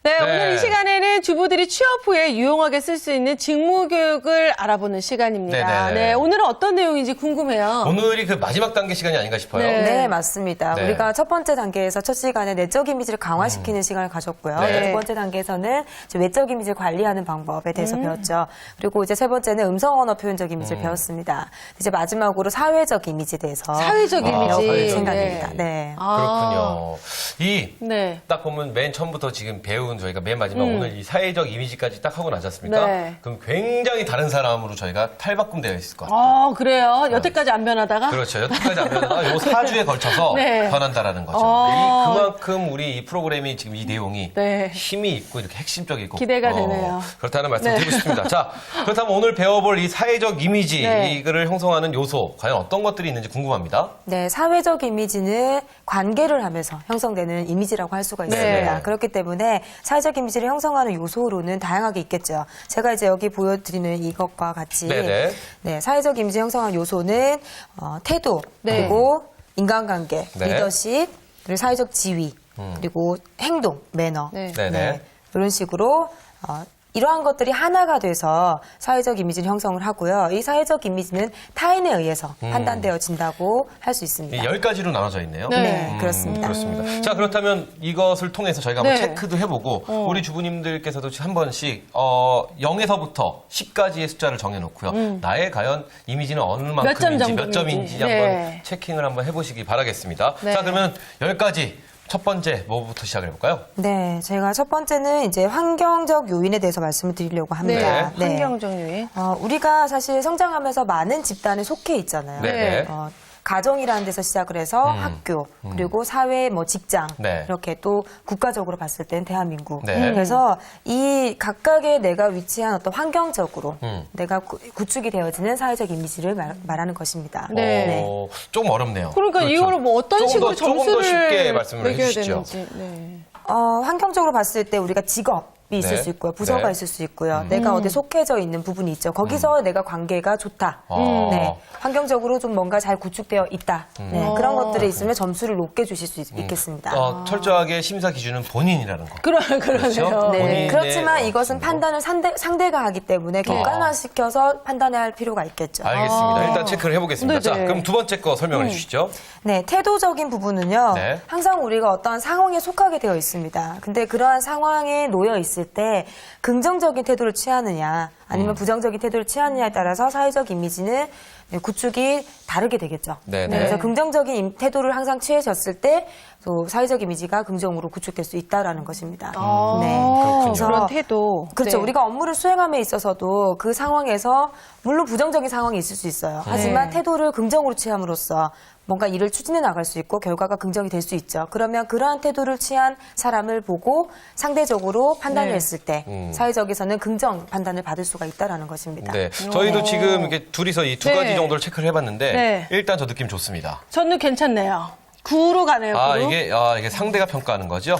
네, 오늘 이 시간에는 주부들이 취업 후에 유용하게 쓸 수 있는 직무교육을 알아보는 시간입니다. 네네. 네, 오늘은 어떤 내용인지 궁금해요. 오늘이 그 마지막 단계 시간이 아닌가 싶어요. 네. 맞습니다. 네. 우리가 첫 번째 단계에서 첫 시간에 내적 이미지를 강화시키는 시간을 가졌고요. 네. 두 번째 단계에서는 이제 외적 이미지를 관리하는 방법에 대해서 배웠죠. 그리고 이제 세 번째는 음성 언어 표현적 이미지를 배웠습니다. 이제 마지막으로 사회적 이미지에 대해서 사회적 이미지. 배워볼 생각입니다. 네. 그렇군요. 네. 딱 보면 맨 처음부터 지금 배운 저희가 맨 마지막 오늘 이 사회적 이미지까지 딱 하고 나지 않습니까? 네. 그럼 굉장히 다른 사람으로 저희가 탈바꿈되어 있을 것 같아요. 아, 그래요? 여태까지 안 변하다가? 그렇죠. 여태까지 안 변하다가 요 4주에 걸쳐서 네. 변한다라는 거죠. 그만큼 우리 이 프로그램이 지금 이 내용이 네. 힘이 있고 이렇게 핵심적이고 기대가 되네요. 그렇다는 말씀 드리고 네. 싶습니다. 자, 그렇다면 오늘 배워볼 이 사회적 이미지 네. 이거를 형성하는 요소 과연 어떤 것들이 있는지 궁금합니다. 네, 사회적 이미지는 관계를 하면서 형성되는 이미지라고 할 수가 있습니다. 네. 그렇기 때문에 사회적 이미지를 형성하는 요소로는 다양하게 있겠죠. 제가 이제 여기 보여드리는 이것과 같이 네네. 네, 사회적 이미지 형성하는 요소는 태도, 네. 그리고 인간관계, 네. 리더십, 그리고 사회적 지위, 그리고 행동, 매너. 네. 네네. 이런 식으로 이러한 것들이 하나가 돼서 사회적 이미지를 형성을 하고요. 이 사회적 이미지는 타인에 의해서 판단되어진다고 할 수 있습니다. 이 10가지로 나눠져 있네요. 네. 그렇습니다. 그렇습니다. 자, 그렇다면 이것을 통해서 저희가 한번 네. 체크도 해보고 우리 주부님들께서도 한 번씩 0에서부터 10까지의 숫자를 정해놓고요. 나의 과연 이미지는 어느 몇 점 만큼인지 몇 정도인지. 점인지 네. 한번 체킹을 한번 해보시기 바라겠습니다. 네. 자, 그러면 10가지 첫 번째 뭐부터 시작을 해볼까요? 네, 제가 첫 번째는 이제 환경적 요인에 대해서 말씀을 드리려고 합니다. 네. 환경적 요인. 우리가 사실 성장하면서 많은 집단에 속해 있잖아요. 네. 가정이라는 데서 시작을 해서 학교, 그리고 사회, 직장, 네. 이렇게 또 국가적으로 봤을 땐 대한민국. 네. 그래서 이 각각의 내가 위치한 어떤 환경적으로 내가 구축이 되어지는 사회적 이미지를 말하는 것입니다. 네. 조금 어렵네요. 그러니까 그렇죠. 이거를 뭐 어떤 식으로 조금 더 점수를 쉽게 말씀을 매겨야 해주시죠. 되는지. 네. 환경적으로 봤을 때 우리가 직업이 있을 네. 수 있고요. 부서가 네. 있을 수 있고요. 내가 어디 속해져 있는 부분이 있죠. 거기서 내가 관계가 좋다. 네. 환경적으로 좀 뭔가 잘 구축되어 있다. 네. 그런 것들이 있으면 점수를 높게 주실 수 있겠습니다. 철저하게 심사 기준은 본인이라는 거. 그러네요. 그렇죠? 네. 본인의 그렇지만 이것은 정도. 판단을 상대가 하기 때문에 객관화시켜서 판단해야 할 필요가 있겠죠. 알겠습니다. 일단 체크를 해보겠습니다. 네네. 자, 그럼 두 번째 거 설명해 주시죠. 네, 태도적인 부분은요. 네. 항상 우리가 어떠한 상황에 속하게 되어 있습니다. 근데 그러한 상황에 놓여 있을 때 긍정적인 태도를 취하느냐 아니면 부정적인 태도를 취하느냐에 따라서 사회적 이미지는 구축이 다르게 되겠죠. 네네. 그래서 긍정적인 태도를 항상 취하셨을 때 또 사회적 이미지가 긍정으로 구축될 수 있다라는 것입니다. 네. 그렇군요. 그런 태도. 그렇죠. 네. 우리가 업무를 수행함에 있어서도 그 상황에서 물론 부정적인 상황이 있을 수 있어요. 하지만 태도를 긍정으로 취함으로써 뭔가 일을 추진해 나갈 수 있고 결과가 긍정이 될 수 있죠. 그러면 그러한 태도를 취한 사람을 보고 상대적으로 판단을 네. 했을 때 사회적에서는 긍정 판단을 받을 수가 있다라는 것입니다. 네. 저희도 지금 이렇게 둘이서 이 두 네. 가지 정도를 체크를 해봤는데 네. 일단 저 느낌 좋습니다. 저는 괜찮네요. 9로 가네요. 9로. 이게 상대가 평가하는 거죠?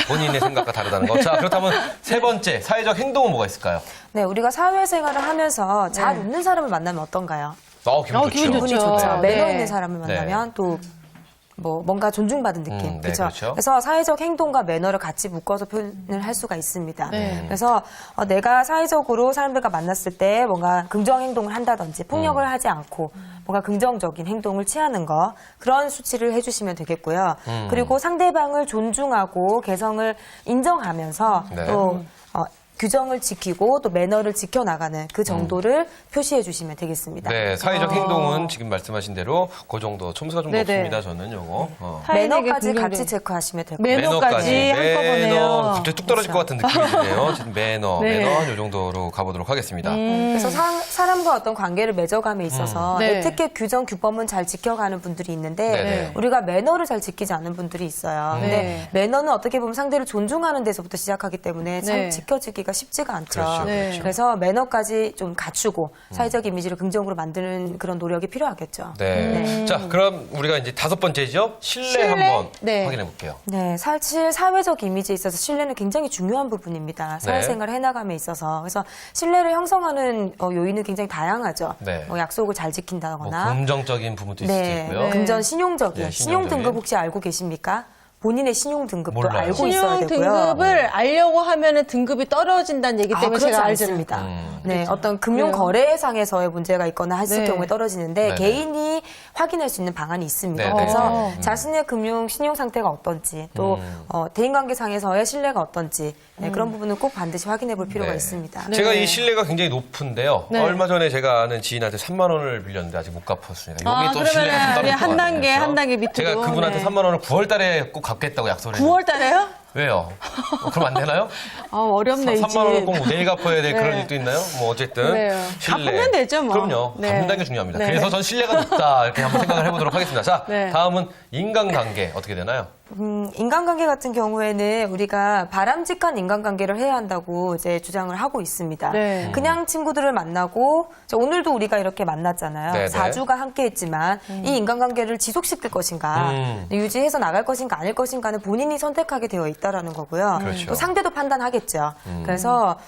본인의 생각과 다르다는 거. 자, 그렇다면 세 번째, 사회적 행동은 뭐가 있을까요? 네, 우리가 사회생활을 하면서 잘 웃는 사람을 만나면 어떤가요? 기분 좋죠. 기분 기분이 좋죠. 좋죠. 매너 네. 있는 사람을 만나면 또 뭔가 존중받은 느낌. 네, 그렇죠? 그렇죠. 그래서 사회적 행동과 매너를 같이 묶어서 표현을 할 수가 있습니다. 네. 그래서 내가 사회적으로 사람들과 만났을 때 뭔가 긍정 행동을 한다든지 폭력을 하지 않고 뭔가 긍정적인 행동을 취하는 거 그런 수치를 해주시면 되겠고요. 그리고 상대방을 존중하고 개성을 인정하면서 네. 또 규정을 지키고 또 매너를 지켜나가는 그 정도를 표시해 주시면 되겠습니다. 네, 사회적 행동은 지금 말씀하신 대로 그 정도 첨수가 좀 네네. 높습니다. 저는 요거. 타인에게 매너까지 긍정적- 같이 체크하시면 될 것 같아요. 매너까지 한꺼번에요. 갑자기 뚝 떨어질 것 같은 느낌이 드네요. 지금 매너 네. 한 요 정도로 가보도록 하겠습니다. 그래서 사람과 어떤 관계를 맺어감에 있어서 네. 에티켓 규정 규범은 잘 지켜가는 분들이 있는데 네네. 우리가 매너를 잘 지키지 않는 분들이 있어요. 근데 네. 매너는 어떻게 보면 상대를 존중하는 데서부터 시작하기 때문에 참 네. 지켜지기가 쉽지가 않죠. 그렇죠, 네. 그렇죠. 그래서 매너까지 좀 갖추고 사회적 이미지를 긍정으로 만드는 그런 노력이 필요하겠죠. 네. 자, 그럼 우리가 이제 다섯 번째죠. 신뢰 신뢰? 한번 네. 확인해 볼게요. 네, 사실 사회적 이미지에 있어서 신뢰는 굉장히 중요한 부분입니다. 사회생활을 해나감에 있어서. 그래서 신뢰를 형성하는 요인은 굉장히 다양하죠. 네. 약속을 잘 지킨다거나. 긍정적인 부분도 있을 수 네, 있고요. 금전 신용적인. 네, 신용 신용적인. 등급 혹시 알고 계십니까? 본인의 신용 등급도 몰라요. 알고 있어야 신용 되고요. 등급을 알려고 하면은 등급이 떨어진다는 얘기 때문에 그렇지 제가 알지 않습니다. 네, 그렇죠. 어떤 금융 그래요. 거래상에서의 문제가 있거나 했을 네. 경우에 떨어지는데 네네. 개인이 확인할 수 있는 방안이 있습니다. 네네. 그래서 자신의 금융 신용 상태가 어떤지 또 대인관계상에서의 신뢰가 어떤지 네, 그런 부분은 꼭 반드시 확인해 볼 필요가 네. 있습니다. 네. 제가 이 신뢰가 굉장히 높은데요. 네. 얼마 전에 제가 아는 지인한테 3만 원을 빌렸는데 아직 못 갚았습니다. 여기 또 신뢰가 좀 그러면은 떨어질 한 것 단계 같네요. 한 단계 밑으로. 제가 그분한테 네. 3만 원을 9월 달에 꼭 갚겠다고 약속을 했는데 9월 달에요? 왜요? 그럼 안 되나요? 어렵네, 이 3만 집. 원을 꼭 내일 갚아야 될 네. 그런 일도 있나요? 뭐 어쨌든 그래요. 갚으면 되죠, 뭐. 그럼요. 네. 갚는다는 게 중요합니다. 네. 그래서 전 신뢰가 높다 이렇게 한번 생각을 해보도록 하겠습니다. 자, 네. 다음은 인간관계 어떻게 되나요? 인간관계 같은 경우에는 우리가 바람직한 인간관계를 해야 한다고 이제 주장을 하고 있습니다. 네. 그냥 친구들을 만나고 오늘도 우리가 이렇게 만났잖아요. 네네. 4주가 함께했지만 이 인간관계를 지속시킬 것인가, 유지해서 나갈 것인가 아닐 것인가는 본인이 선택하게 되어 있다라는 거고요. 그렇죠. 또 상대도 판단하겠죠. 그래서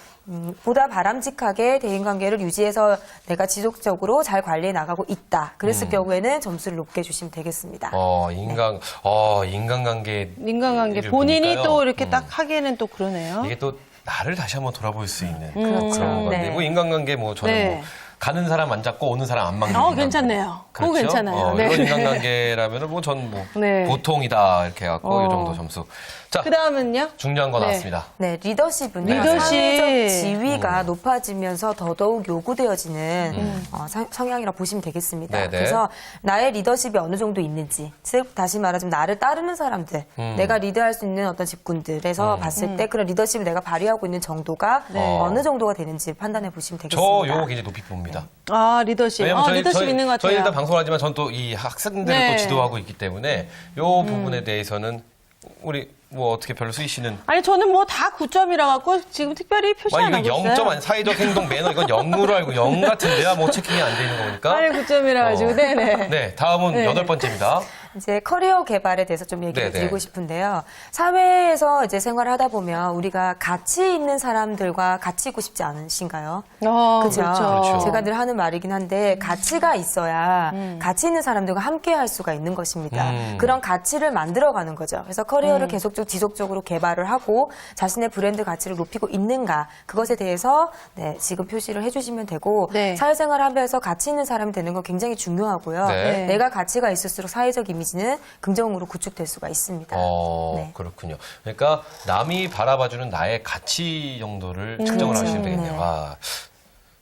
보다 바람직하게 대인관계를 유지해서 내가 지속적으로 잘 관리해 나가고 있다. 그랬을 경우에는 점수를 높게 주시면 되겠습니다. 인간관계. 인간관계 를 본인이 보니까요. 또 이렇게 딱 하기에는 또 그러네요. 이게 또 나를 다시 한번 돌아볼 수 있는 그렇죠. 그런 건데 네. 뭐 인간관계 뭐 저는 네. 뭐 가는 사람 안 잡고 오는 사람 안 막는 괜찮네요. 그거 그렇죠? 괜찮아요. 네. 이런 인간관계라면은 뭐 전 뭐 네. 보통이다 이렇게 해갖고 이 정도 점수. 자, 그 다음은요? 중요한 거 네. 나왔습니다. 네, 리더십은 리더십. 사회적 지위가 높아지면서 더더욱 요구되어지는 성향이라 보시면 되겠습니다. 네네. 그래서 나의 리더십이 어느 정도 있는지, 즉 다시 말하자면 나를 따르는 사람들, 내가 리드할 수 있는 어떤 직군들에서 봤을 때 그런 리더십을 내가 발휘하고 있는 정도가 어느 정도가 되는지 판단해 보시면 저 되겠습니다. 요거 굉장히 높이 봅니다. 리더십. 왜냐면 리더십 있는 것 같아요. 저희 일단 방송을 하지만 전 또 이 학생들을 네. 또 지도하고 있기 때문에 요 부분에 대해서는 우리 뭐 어떻게 별로 수희 씨는 아니, 저는 뭐 다 9점이라 갖고 지금 특별히 표시 안 이거 하고 0점 있어요. 아니 사회적 행동 매너 이건 0으로 알고 0 같은데야 뭐 체킹이 안 돼 있는 거니까. 아니, 9점이라 가지고. 네네. 네, 다음은 네. 8번째입니다. 이제 커리어 개발에 대해서 좀 얘기를 네네. 드리고 싶은데요. 사회에서 이제 생활을 하다 보면 우리가 가치 있는 사람들과 같이 있고 싶지 않으신가요? 그죠? 그렇죠. 제가 늘 하는 말이긴 한데 가치가 있어야 가치 있는 사람들과 함께 할 수가 있는 것입니다. 그런 가치를 만들어가는 거죠. 그래서 커리어를 계속적으로 지속적으로 개발을 하고 자신의 브랜드 가치를 높이고 있는가 그것에 대해서 네, 지금 표시를 해주시면 되고 네. 사회생활을 하면서 가치 있는 사람이 되는 건 굉장히 중요하고요. 네. 내가 가치가 있을수록 사회적 이미지는 긍정으로 구축될 수가 있습니다. 네. 그렇군요. 그러니까 남이 바라봐주는 나의 가치 정도를 측정을 그렇죠. 하시면 되겠네요. 네.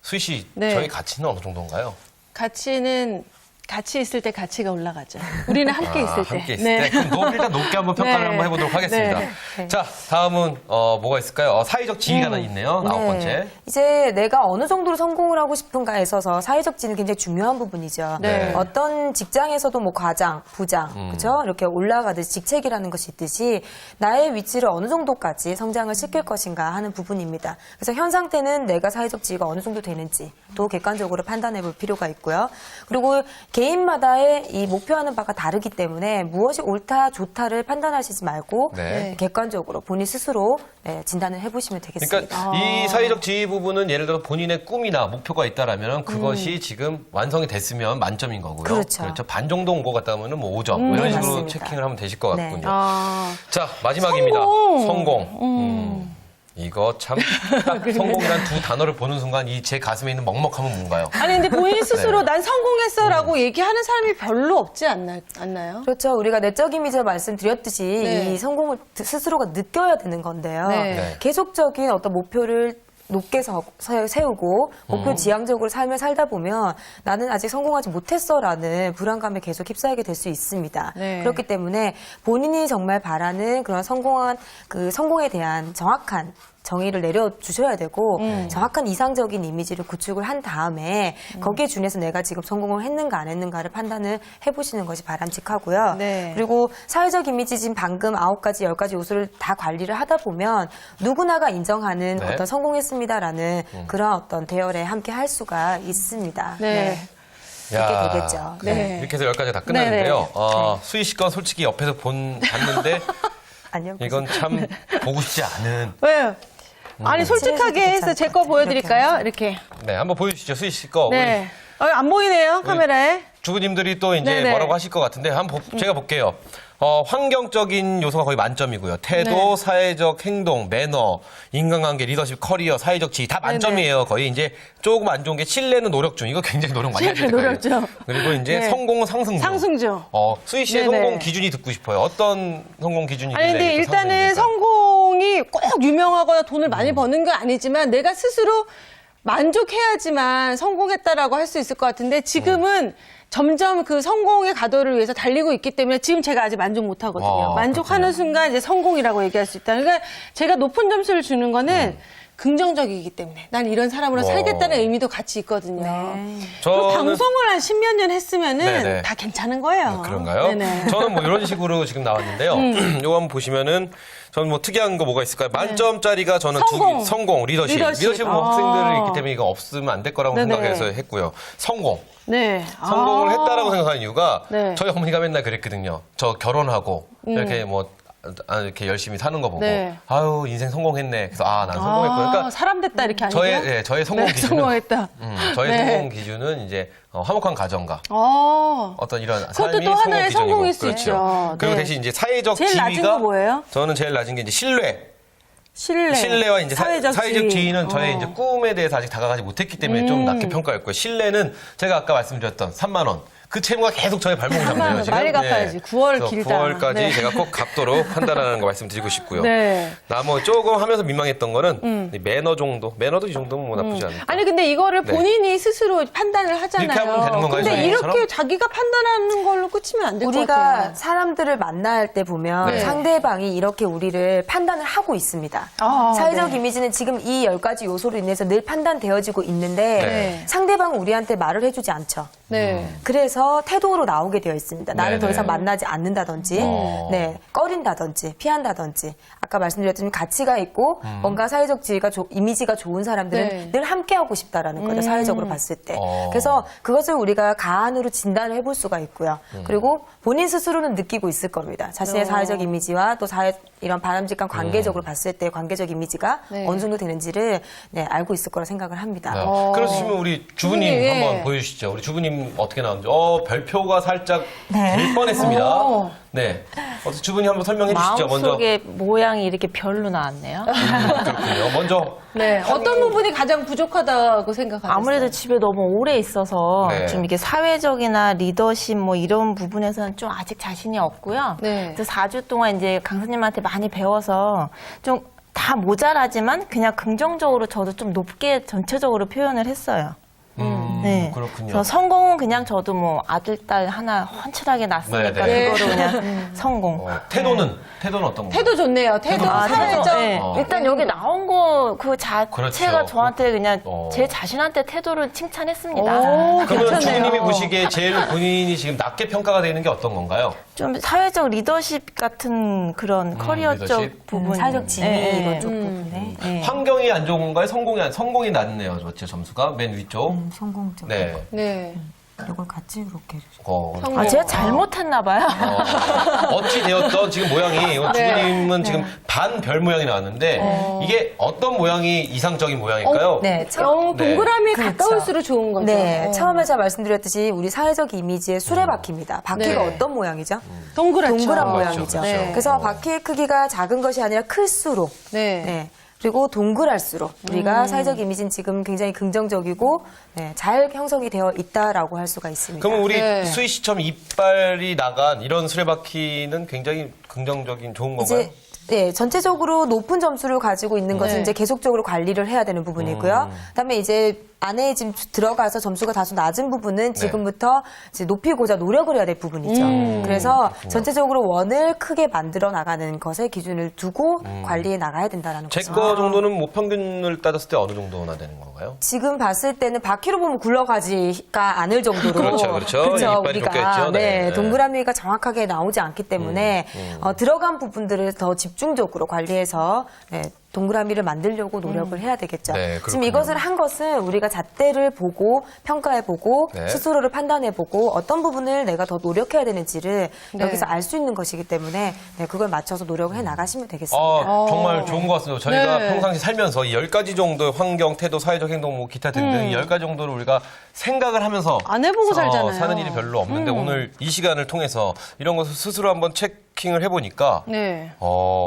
수희 씨, 네. 저희 가치는 어느 정도인가요? 가치는 같이 있을 때 가치가 올라가죠. 우리는 함께 있을 때. 함께 있을 때. 그럼 일단 높게 한번 평가를 네. 한번 해보도록 하겠습니다. 네. 자, 다음은 뭐가 있을까요? 사회적 지위가 하나 있네요. 9번째. 네. 이제 내가 어느 정도로 성공을 하고 싶은가에 있어서 사회적 지위는 굉장히 중요한 부분이죠. 네. 어떤 직장에서도 뭐 과장, 부장, 그렇죠? 이렇게 올라가듯이 직책이라는 것이 있듯이 나의 위치를 어느 정도까지 성장을 시킬 것인가 하는 부분입니다. 그래서 현 상태는 내가 사회적 지위가 어느 정도 되는지 또 객관적으로 판단해 볼 필요가 있고요. 그리고 개인마다의 이 목표하는 바가 다르기 때문에 무엇이 옳다, 좋다를 판단하시지 말고 네. 객관적으로 본인 스스로 진단을 해보시면 되겠습니다. 그러니까 이 사회적 지위 부분은 예를 들어 본인의 꿈이나 목표가 있다라면 그것이 지금 완성이 됐으면 만점인 거고요. 그렇죠. 반 정도 온 것 같다면 뭐 5점. 뭐 이런 식으로 맞습니다. 체킹을 하면 되실 것 네. 같군요. 아, 자, 마지막입니다. 성공. 성공. 이거 참, 딱 성공이란 두 단어를 보는 순간 이 제 가슴에 있는 먹먹함은 뭔가요? 아니, 근데 본인 스스로 네. 난 성공했어라고 얘기하는 사람이 별로 없지 않나요? 그렇죠. 우리가 내적 이미지를 말씀드렸듯이 네. 이 성공을 스스로가 느껴야 되는 건데요. 네. 네. 계속적인 어떤 목표를 높게 세우고 목표 지향적으로 삶을 살다 보면 나는 아직 성공하지 못했어라는 불안감에 계속 휩싸이게 될 수 있습니다. 네. 그렇기 때문에 본인이 정말 바라는 그런 성공에 대한 정확한 정의를 내려주셔야 되고 정확한 이상적인 이미지를 구축을 한 다음에 거기에 준해서 내가 지금 성공을 했는가 안 했는가를 판단을 해보시는 것이 바람직하고요. 네. 그리고 사회적 이미지 지금 방금 9가지, 10가지 요소를 다 관리를 하다 보면 누구나가 인정하는 네. 어떤 성공했습니다라는 그런 어떤 대열에 함께 할 수가 있습니다. 네. 그렇게 야, 되겠죠. 네. 이렇게 해서 10가지 다 끝났는데요. 네, 수희 씨 건 솔직히 옆에서 봤는데 안녕. 이건 참 보고 싶지 않은. 왜요? 아니, 솔직하게 친해지기 해서 제 거 괜찮을 것 보여드릴까요? 같아요. 이렇게. 네, 한번 보여주시죠. 수희 씨 거. 네. 안 보이네요, 카메라에. 주부님들이 또 이제 네네. 뭐라고 하실 것 같은데 한번 제가 볼게요. 환경적인 요소가 거의 만점이고요. 태도, 네. 사회적 행동, 매너, 인간관계, 리더십, 커리어, 사회적 지위 다 만점이에요. 거의 이제 조금 안 좋은 게 신뢰는 노력 중. 이거 굉장히 노력 많이 하실 노력 거예요. 중. 그리고 이제 네. 성공은 상승 중. 상승 중. 수희 씨의 네네. 성공 기준이 듣고 싶어요. 어떤 성공 기준이길래 아니, 근데 이렇게 일단은 상승입니까? 성공이 꼭 유명하거나 돈을 많이 버는 건 아니지만 내가 스스로 만족해야지만 성공했다라고 할 수 있을 것 같은데 지금은 점점 그 성공의 가도를 위해서 달리고 있기 때문에 지금 제가 아직 만족 못 하거든요. 만족하는 순간 이제 성공이라고 얘기할 수 있다. 그러니까 제가 높은 점수를 주는 거는 긍정적이기 때문에 난 이런 사람으로 살겠다는 의미도 같이 있거든요. 그리고 저는- 방송을 한 10몇 년 했으면은 네네. 다 괜찮은 거예요. 그런가요? 네네. 저는 뭐 이런 식으로 지금 나왔는데요. 요거 한번 보시면은 저는 뭐 특이한 거 뭐가 있을까요? 만점짜리가 저는 성공. 성공, 리더십. 리더십. 리더십은 뭐 학생들이 있기 때문에 이거 없으면 안 될 거라고 네네. 생각해서 했고요. 성공. 네. 성공을 했다라고 생각하는 이유가 네. 저희 어머니가 맨날 그랬거든요. 저 결혼하고 이렇게 뭐 이렇게 열심히 사는 거 보고 네. 아유 인생 성공했네. 그래서 난 성공했구나. 그러니까 사람 됐다 이렇게 아니고 저의 성공 기준은 성공했다. 저의 네. 성공 기준은 이제 화목한 가정과 어떤 이런 그것도 삶이 또 하나의 성공 성공일 기준이고 수 있죠. 그리고 네. 대신 이제 사회적 제일 지위가 낮은 거 뭐예요? 저는 제일 낮은 게 이제 신뢰. 신뢰. 신뢰와 이제 사회적 지위는 저의 이제 꿈에 대해서 아직 다가가지 못했기 때문에 좀 낮게 평가했고요. 신뢰는 제가 아까 말씀드렸던 3만 원. 그 채무가 계속 저의 발목을 3만 잡네요. 원, 지금. 빨리 갚아야지. 9월 그래서 길다. 9월까지 네. 제가 꼭 갚도록 한다라는 거 말씀드리고 싶고요. 네. 나뭐 조금 하면서 민망했던 거는 매너 정도. 매너도 이 정도면 뭐 나쁘지 않을까. 아니 근데 이거를 네. 본인이 스스로 판단을 하잖아요. 이렇게 하면 되는 건가요, 근데 선생님처럼? 이렇게 자기가 판단하는 걸로 끝이면 안 될 것 우리가 같아요. 사람들을 만날 때 보면 네. 상대방이 이렇게 우리를 판단을 하고 있습니다. 아, 사회적 네. 이미지는 지금 이 10가지 요소로 인해서 늘 판단되어지고 있는데 네. 상대방은 우리한테 말을 해주지 않죠. 네. 그래서 태도로 나오게 되어 있습니다. 나를 더 네네. 이상 만나지 않는다든지, 네, 꺼린다든지, 피한다든지. 아까 말씀드렸듯이 가치가 있고 뭔가 사회적 지위가 이미지가 좋은 사람들은 네. 늘 함께하고 싶다라는 거죠. 사회적으로 봤을 때. 어. 그래서 그것을 우리가 가안으로 진단을 해볼 수가 있고요. 그리고 본인 스스로는 느끼고 있을 겁니다. 자신의 사회적 이미지와 또 이런 바람직한 관계적으로 봤을 때 관계적 이미지가 네. 어느 정도 되는지를 네, 알고 있을 거라 생각을 합니다. 네. 그러시면 우리 주부님 주부님, 예. 한번 보여주시죠. 우리 주부님 어떻게 나오는지. 별표가 살짝 될 뻔했습니다. 네. 주부님 한번 설명해 주시죠. 먼저. 마음속에 모양이 이렇게 별로 나왔네요. 그렇군요. 먼저. 네. 어떤 부분이 가장 부족하다고 생각하세요? 아무래도 집에 너무 오래 있어서 네. 좀 이게 사회적이나 리더십 뭐 이런 부분에서는 좀 아직 자신이 없고요. 네. 그래서 4주 동안 이제 강사님한테 많이 배워서 좀 다 모자라지만 그냥 긍정적으로 저도 좀 높게 전체적으로 표현을 했어요. 네. 그렇군요. 그래서 성공은 그냥 저도 뭐 아들, 딸 하나 헌칠하게 낳았으니까 네, 네. 그거로 그냥 성공. 태도는 어떤 건가요? 태도 좋네요. 태도 아, 사회적. 네. 일단 여기 나온 거 그 자체가 그렇죠. 저한테 그냥 어. 제 자신한테 태도를 칭찬했습니다. 오, 그러면 괜찮네요. 주부님이 보시기에 제일 본인이 지금 낮게 평가가 되는 게 어떤 건가요? 좀 사회적 리더십 같은 그런 커리어적 리더십? 부분, 사회적 지위 예, 이런 예. 쪽 부분에 예. 환경이 안 좋은 건가요? 성공이 낮네요. 제 점수가 맨 위쪽. 성공적 네. 네. 이걸 같이 이렇게 성공. 아, 제가 잘못했나 봐요. 어찌 되었던 지금 모양이 주부님은 지금 반 별 모양이 나왔는데 이게 어떤 모양이 이상적인 모양일까요? 네, 동그라미에 그렇죠. 가까울수록 좋은 거죠. 네, 어. 처음에 제가 말씀드렸듯이 우리 사회적 이미지의 수레바퀴입니다. 바퀴가 네. 어떤 모양이죠? 동그랗죠. 동그란 그렇죠, 모양이죠. 그렇죠. 네. 그래서 바퀴의 크기가 작은 것이 아니라 클수록 네. 네. 그리고 동그랄수록 우리가 사회적 이미지는 지금 굉장히 긍정적이고 네, 잘 형성이 되어 있다라고 할 수가 있습니다. 그럼 우리 네. 수희 씨처럼 이빨이 나간 이런 수레바퀴는 굉장히 긍정적인 좋은 건가요? 이제 네, 전체적으로 높은 점수를 가지고 있는 것은 네. 이제 계속적으로 관리를 해야 되는 부분이고요. 그다음에 이제 안에 지금 들어가서 점수가 다소 낮은 부분은 지금부터 이제 높이고자 노력을 해야 될 부분이죠. 그래서 전체적으로 원을 크게 만들어 나가는 것에 기준을 두고 관리해 나가야 된다는 제 거죠. 거 정도는 뭐 평균을 따졌을 때 어느 정도나 되는 건가요? 지금 봤을 때는 바퀴로 보면 굴러가지가 않을 정도로 그렇죠. 이빨이 돋겠죠. 네. 네, 동그라미가 정확하게 나오지 않기 때문에 들어간 부분들을 더 집중적으로 관리해서 동그라미를 만들려고 노력을 해야 되겠죠. 네, 지금 그렇군요. 이것을 한 것은 우리가 잣대를 보고 평가해보고 네. 스스로를 판단해보고 어떤 부분을 내가 더 노력해야 되는지를 네. 여기서 알 수 있는 것이기 때문에 그걸 맞춰서 노력을 해 나가시면 되겠습니다. 정말 좋은 것 같습니다. 저희가 네. 평상시 살면서 이 10가지 정도의 환경, 태도, 사회적 행동, 뭐 기타 등등 이 10가지 정도를 우리가 생각을 하면서 안 해보고 살잖아요. 사는 일이 별로 없는데 오늘 이 시간을 통해서 이런 것을 스스로 한번 체킹을 해보니까 네.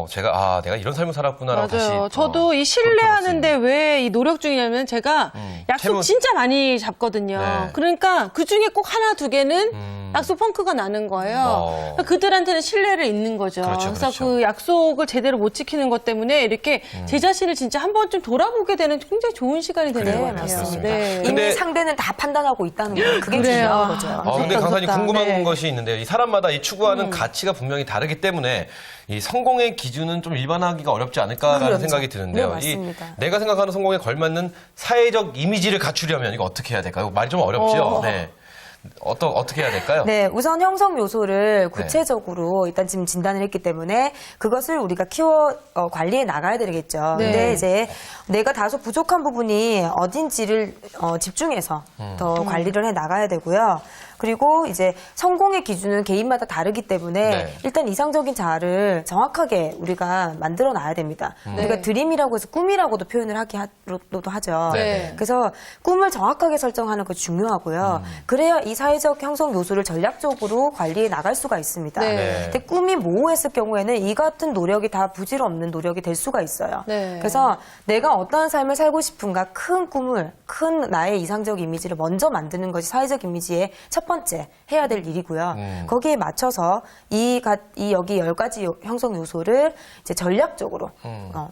제가 내가 이런 삶을 살았구나라고 다시 맞아요. 저도 이 신뢰하는데 왜 이 노력 중이냐면 제가 약속 채무- 진짜 많이 잡거든요. 네. 그러니까 그 중에 꼭 하나 두 개는 약속 펑크가 나는 거예요. 그러니까 그들한테는 신뢰를 잊는 거죠. 그렇죠, 래서 그렇죠. 그 약속을 제대로 못 지키는 것 때문에 이렇게 제 자신을 진짜 한 번쯤 돌아보게 되는 굉장히 좋은 시간이 되는 그래요, 것 같아요. 맞습니다. 네. 이미 근데- 상대는 다 판단하고 있다는 거예요. 그게 그래요. 중요한 거죠. 근데 좋다, 강사님 좋다. 궁금한 네. 것이 있는데요. 이 사람마다 이 추구하는 가치가 분명히 다르기 때문에 이 성공의 기준은 좀 일반화하기가 어렵지 않을까라는 그렇죠. 생각이 드는데요. 네, 맞습니다. 내가 생각하는 성공에 걸맞는 사회적 이미지를 갖추려면 이거 어떻게 해야 될까요? 말이 좀 어렵죠. 네. 어떻게 해야 될까요? 네, 우선 형성 요소를 구체적으로 일단 지금 진단을 했기 때문에 그것을 우리가 관리해 나가야 되겠죠. 네. 근데 이제 내가 다소 부족한 부분이 어딘지를 집중해서 더 관리를 해 나가야 되고요. 그리고 이제 성공의 기준은 개인마다 다르기 때문에 네. 일단 이상적인 자아를 정확하게 우리가 만들어 놔야 됩니다. 네. 우리가 드림이라고 해서 꿈이라고도 표현을 하기도 하죠. 네. 그래서 꿈을 정확하게 설정하는 것이 중요하고요. 그래야 이 사회적 형성 요소를 전략적으로 관리해 나갈 수가 있습니다. 네. 근데 꿈이 모호했을 경우에는 이 같은 노력이 다 부질없는 노력이 될 수가 있어요. 네. 그래서 내가 어떠한 삶을 살고 싶은가 큰 꿈을, 큰 나의 이상적 이미지를 먼저 만드는 것이 사회적 이미지의 첫 번째 해야 될 일이고요. 거기에 맞춰서 여기 10가지 형성 요소를 이제 전략적으로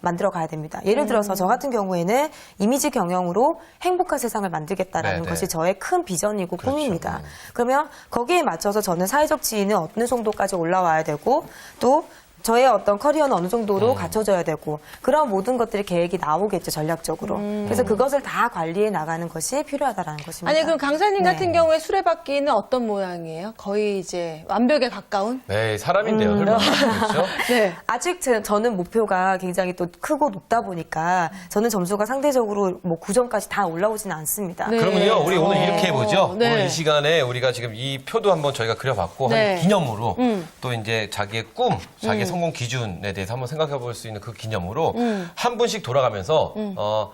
만들어 가야 됩니다. 예를 들어서 저 같은 경우에는 이미지 경영으로 행복한 세상을 만들겠다라는 네네. 것이 저의 큰 비전이고 그렇죠. 꿈입니다. 그러면 거기에 맞춰서 저는 사회적 지위는 어느 정도까지 올라와야 되고 또 저의 어떤 커리어는 어느 정도로 갖춰져야 되고 그런 모든 것들이 계획이 나오겠죠, 전략적으로. 그래서 그것을 다 관리해 나가는 것이 필요하다는 것입니다. 아니 그럼 강사님 네. 같은 경우에 수레바퀴는 어떤 모양이에요? 거의 이제 완벽에 가까운? 네, 사람인데요. 설마. 그렇죠? 네. 아직 저는 목표가 굉장히 또 크고 높다 보니까 저는 점수가 상대적으로 뭐 9점까지 다 올라오지는 않습니다. 네. 그러면요, 우리 오늘 이렇게 해보죠. 네. 오늘 이 시간에 우리가 지금 이 표도 한번 저희가 그려봤고, 네. 한 기념으로 또 이제 자기의 꿈, 자기의 성공 기준에 대해서 한번 생각해 볼 수 있는 그 기념으로 한 분씩 돌아가면서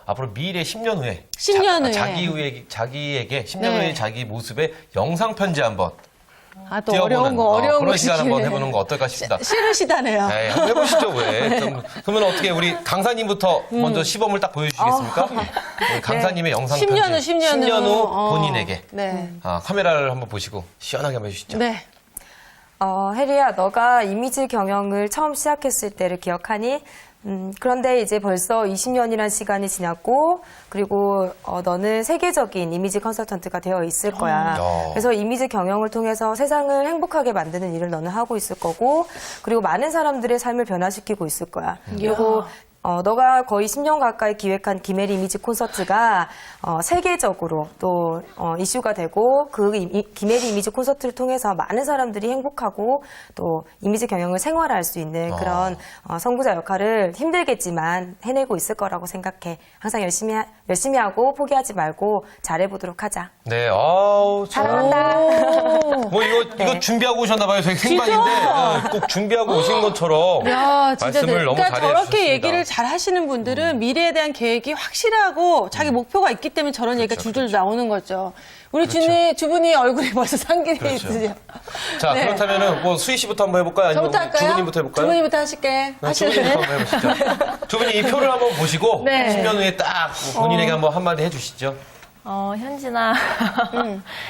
앞으로 미래 10년 후에 10년 후에. 자기에게 10년 네. 후에 자기 모습의 영상 편지 한번 아, 또 띄워보는 어려운 거 그런 시간 한번 시키네. 해보는 거 어떨까 싶습니다. 싫으시다네요. 네, 한번 해보시죠, 왜? 그러면 어떻게 우리 강사님부터 먼저 시범을 딱 보여주시겠습니까? 우리 강사님의 영상 10년 후, 편지. 10년 후. 본인에게. 네. 카메라를 한번 보시고 시원하게 한번 해주시죠. 네. 혜리야, 너가 이미지 경영을 처음 시작했을 때를 기억하니? 그런데 이제 벌써 20년이라는 시간이 지났고, 그리고 너는 세계적인 이미지 컨설턴트가 되어 있을 거야. 그래서 이미지 경영을 통해서 세상을 행복하게 만드는 일을 너는 하고 있을 거고, 그리고 많은 사람들의 삶을 변화시키고 있을 거야. 그리고 너가 거의 10년 가까이 기획한 김혜리 이미지 콘서트가 세계적으로 또 이슈가 되고 그 김혜리 이미지 콘서트를 통해서 많은 사람들이 행복하고 또 이미지 경영을 생활할 수 있는 그런 선구자 역할을 힘들겠지만 해내고 있을 거라고 생각해. 항상 열심히 하고 포기하지 말고 잘해보도록 하자. 네, 사랑한다. 뭐 이거 준비하고 오셨나봐요. 저희 생방인데 꼭 준비하고 오신 것처럼 야, 진짜 말씀을 너무 그러니까 잘해 저렇게 주셨습니다. 얘기를 잘 하시는 분들은 미래에 대한 계획이 확실하고 자기 목표가 있기 때문에 저런 얘기가 줄줄 나오는 거죠. 우리 주분이 얼굴이 벌써 상기돼 그렇죠. 있으세요. 자, 네. 그렇다면은 뭐 수희 씨부터 한번 해볼까요? 아니면 저부터 할까요? 주부님부터 해볼까요? 주부님부터 하실게. 네, 하실래요? 주부님부터 한번 해보시죠. 주부님 이 표를 한번 보시고 네. 10년 후에 딱 본인에게 한마디 해주시죠. 현진아,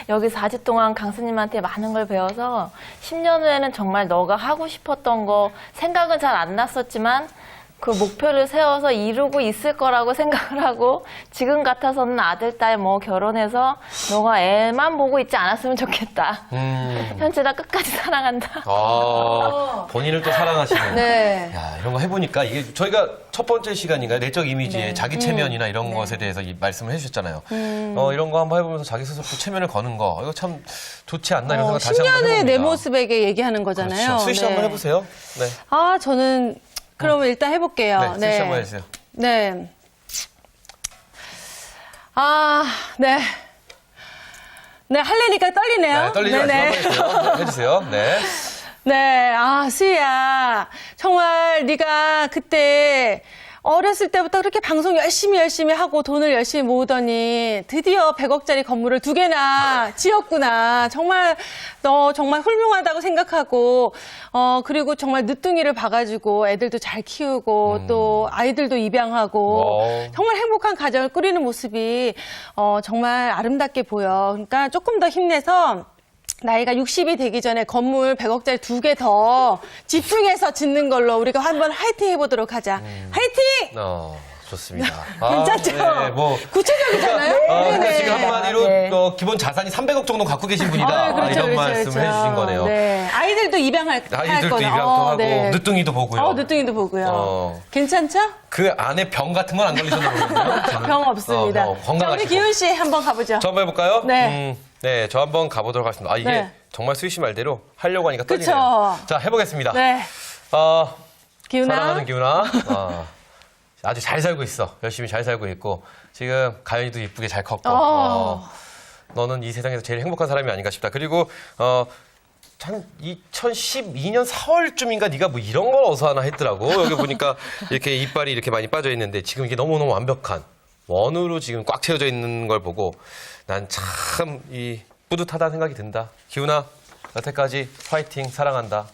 여기 4주 동안 강수님한테 많은 걸 배워서 10년 후에는 정말 너가 하고 싶었던 거 생각은 잘 안 났었지만 그 목표를 세워서 이루고 있을 거라고 생각을 하고 지금 같아서는 아들, 딸 뭐 결혼해서 너가 애만 보고 있지 않았으면 좋겠다. 현진아 끝까지 사랑한다. 본인을 또 사랑하시는. 네. 야, 이런 거 해보니까 이게 저희가 첫 번째 시간인가요? 내적 이미지의 자기 체면이나 이런 것에 대해서 이 말씀을 해주셨잖아요. 이런 거 한번 해보면서 자기 스스로 또 체면을 거는 거 이거 참 좋지 않나 이런 생각 다시 한번 10년 해봅니다. 후에 내 모습에게 얘기하는 거잖아요. 그렇죠. 수희 씨 네. 한번 해보세요. 네. 저는 그러면 일단 해볼게요. 네, 스위치 한번 해주세요. 네. 아, 네. 네, 할래니까 떨리네요. 네, 떨리지 마시고 한번 해주세요. 해주세요. 네. 네, 아, 수희야. 정말 네가 그때 어렸을 때부터 그렇게 방송 열심히 하고 돈을 열심히 모으더니 드디어 100억짜리 건물을 2개나 지었구나. 정말 너 정말 훌륭하다고 생각하고 그리고 정말 늦둥이를 봐가지고 애들도 잘 키우고 또 아이들도 입양하고 정말 행복한 가정을 꾸리는 모습이 정말 아름답게 보여. 그러니까 조금 더 힘내서 나이가 60이 되기 전에 건물 100억짜리 2개 더 집중해서 짓는 걸로 우리가 한번 화이팅 해보도록 하자. 화이팅! 좋습니다. 괜찮죠? 네, 뭐. 구체적이잖아요? 근데 지금 한마디로 네. 기본 자산이 300억 정도 갖고 계신 분이다. 그렇죠, 이런 말씀을 해주신 거네요. 네. 아이들도 입양할 아이들도 거죠. 입양도 하고 네. 늦둥이도 보고요. 늦둥이도 보고요. 괜찮죠? 그 안에 병 같은 건 안 걸리셨나 모르겠네요. 병 없습니다. 자, 우리 건강하시고. 기훈 씨 한번 가보죠. 저 한번 해볼까요? 네. 네, 저 한번 가보도록 하겠습니다. 이게 네. 정말 수희 씨 말대로 하려고 하니까 그쵸. 떨리네요. 자, 해보겠습니다. 네. 기훈아. 사랑하는 기훈아. 아주 잘 살고 있어. 열심히 잘 살고 있고 지금 가연이도 이쁘게 잘 컸고 너는 이 세상에서 제일 행복한 사람이 아닌가 싶다. 그리고 한 2012년 4월쯤인가 네가 뭐 이런 걸 어서 하나 했더라고. 여기 보니까 이렇게 이빨이 이렇게 많이 빠져 있는데 지금 이게 너무너무 완벽한 원으로 지금 꽉 채워져 있는 걸 보고 난 참 뿌듯하다는 생각이 든다. 기훈아, 여태까지 화이팅, 사랑한다.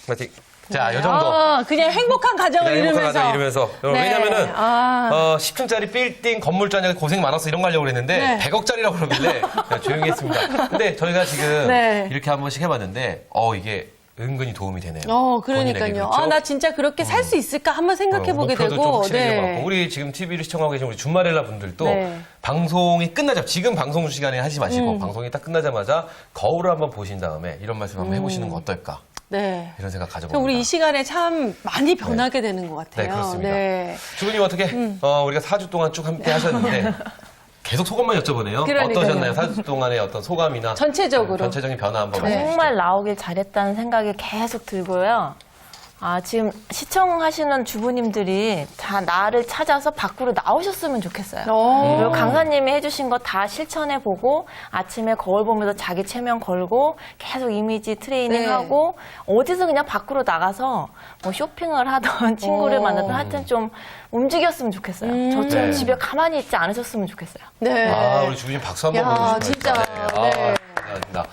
화이팅. 자, 요 정도. 그냥 행복한 가정을 그냥 행복한 이루면서. 가정 이루면서. 네. 왜냐면은 10층짜리 10층짜리 빌딩 건물 짜냐 고생 많아서 이런 거 하려고 그랬는데 네. 100억짜리라고 그러길래 그냥 조용히 했습니다. 근데 저희가 지금 네. 이렇게 한 번씩 해봤는데 이게 은근히 도움이 되네요. 본인에게, 그러니까요. 그렇죠? 나 진짜 그렇게 살 수 있을까 한번 생각해보게 목표도 좀 되고. 확실해진 것 같고 우리 지금 TV를 시청하고 계신 우리 준마렐라 분들도 네. 방송이 끝나자 지금 방송 시간에 하지 마시고 방송이 딱 끝나자마자 거울을 한번 보신 다음에 이런 말씀 한번 해보시는 거 어떨까? 네. 이런 생각 가져봅니다. 우리 이 시간에 참 많이 변하게 되는 것 같아요. 네, 그렇습니다. 네. 주부님 어떻게 우리가 4주 동안 쭉 함께 하셨는데 계속 소감만 여쭤보네요. 그러니까요. 어떠셨나요? 4주 동안의 어떤 소감이나 전체적으로. 전체적인 변화 한번 말씀해 주시죠. 정말 나오길 잘했다는 생각이 계속 들고요. 지금 시청하시는 주부님들이 다 나를 찾아서 밖으로 나오셨으면 좋겠어요. 그리고 강사님이 해주신 거 다 실천해보고 아침에 거울 보면서 자기 체면 걸고 계속 이미지 트레이닝하고 어디서 그냥 밖으로 나가서 뭐 쇼핑을 하던 친구를 만나든 하여튼 좀 움직였으면 좋겠어요. 저처럼 네. 집에 가만히 있지 않으셨으면 좋겠어요. 네. 우리 주부님 박수 한번 야, 보내주시면 진짜. 네. 네, 감사합니다.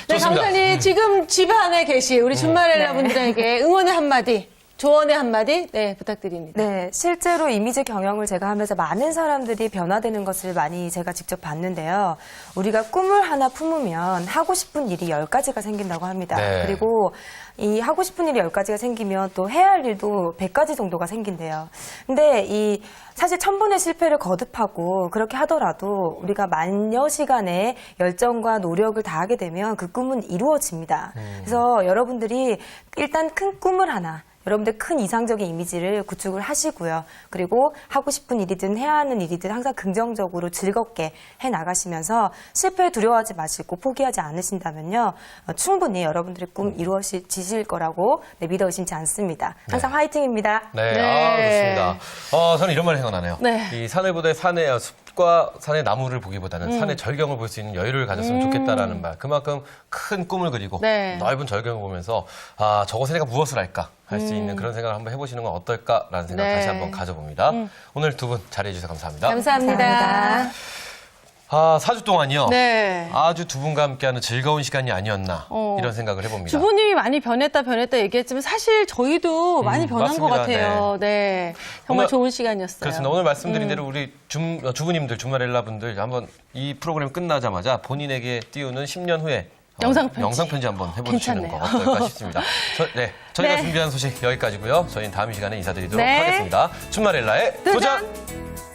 좋습니다. 강사님 지금 집 안에 계시 우리 준마렐라 분들에게 응원의 한마디, 조언의 한마디 부탁드립니다. 네, 실제로 이미지 경영을 제가 하면서 많은 사람들이 변화되는 것을 많이 제가 직접 봤는데요. 우리가 꿈을 하나 품으면 하고 싶은 일이 10가지가 생긴다고 합니다. 네. 그리고 이 하고 싶은 일이 10가지가 생기면 또 해야 할 일도 100가지 정도가 생긴대요. 근데 사실 1000번의 실패를 거듭하고 그렇게 하더라도 우리가 만여 시간의 열정과 노력을 다하게 되면 그 꿈은 이루어집니다. 그래서 여러분들이 일단 큰 꿈을 하나, 여러분들 큰 이상적인 이미지를 구축을 하시고요. 그리고 하고 싶은 일이든 해야 하는 일이든 항상 긍정적으로 즐겁게 해나가시면서 실패를 두려워하지 마시고 포기하지 않으신다면요. 충분히 여러분들의 꿈 이루어지실 거라고 믿어 의심치 않습니다. 항상 화이팅입니다. 네, 네. 좋습니다. 저는 이런 말 생각나네요. 네. 이 산을보다 산의 숲과 산의 나무를 보기보다는 산의 절경을 볼 수 있는 여유를 가졌으면 좋겠다라는 말. 그만큼 큰 꿈을 그리고 네. 넓은 절경을 보면서 저것에 내가 무엇을 할까 할 수 있는 그런 생각을 한번 해보시는 건 어떨까라는 생각 네. 다시 한번 가져봅니다. 오늘 두 분 자리해 주셔서 감사합니다. 감사합니다. 4주 동안요. 네. 아주 두 분과 함께하는 즐거운 시간이 아니었나 이런 생각을 해봅니다. 주부님이 많이 변했다 얘기했지만 사실 저희도 많이 변한 맞습니다. 것 같아요. 네. 정말 오늘- 좋은 시간이었어요. 그렇습니다. 오늘 말씀드린 대로 우리 주부님들, 주마렐라 분들 한번 이 프로그램 끝나자마자 본인에게 띄우는 10년 후에 영상편지. 한번 해보시는 괜찮네요. 거 어떨까 싶습니다. 저희가 네. 준비한 소식 여기까지고요. 저희는 다음 시간에 인사드리도록 네. 하겠습니다. 주마렐라의 도전! 도전!